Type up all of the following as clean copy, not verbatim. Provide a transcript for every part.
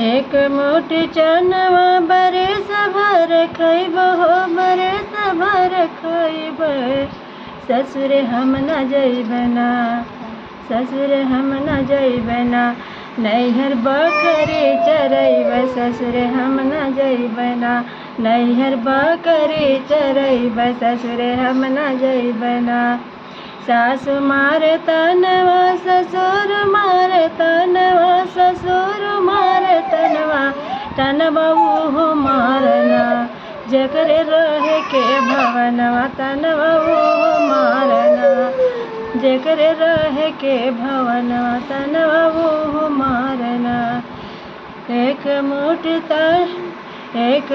एक मुट्ठी चनवा बरस भर खइब हो बरस भर खइब। ससुर हम न जइब ना ससुर हम न जइब ना नैहर बकरी चरइब। ससुर हम न जइब ना नैहर बकरी चरइब। ससुर हम न जइब ना। सासु मारे तनवा ससुर मारे तनवा ससुर मारे तनवा तनवा वो मारना। जकरे रहे के भवनवा तनवा वो मारना। जकरे रहे के भवनवा तनवा वो मारना। एक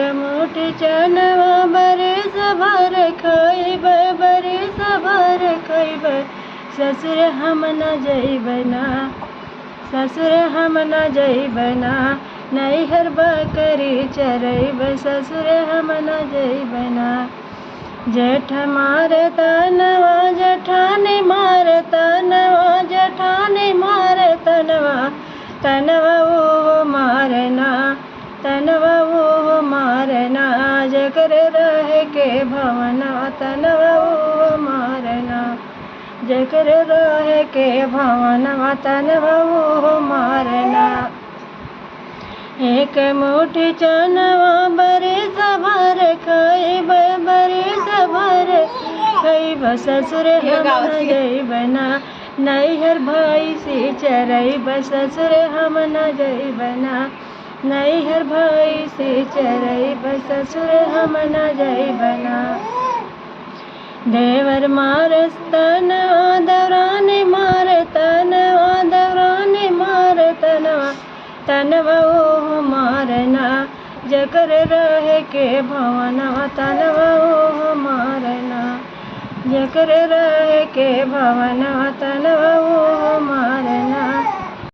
मुट्ठी चनवा बरस भर खइब बरस भर खइब। ससुर हम न जइब ना ससुर हम न जइब ना नैहर बकरी चरइब। ससुर हम न जइब ना। जेठ मारे तनवा जेठानी मारे तनवा जेठानी मारे तनवा तनवा वो मारना। तनवा वो मारना। जकरे रहे के भवनवा तनवा वो मारना। जकरे रहे के भवनवा तनवा वो मारना। एक मुट्ठी चनवा बरस भर खइब बरस भर खइब। ससुर हम न जइब ना नैहर भैंसी चरइब। ससुर हम न जइब ना नैहर भैंसी चरइब। ससुर हम न जइब ना। देवर मारस तनवा देवरानी मारे तनवा देवरानी मारे तनवा तनवा वो मारना। जकरे रहे के भवनवा तनवा वो मारना। जकरे रहे के भवनवा तनवा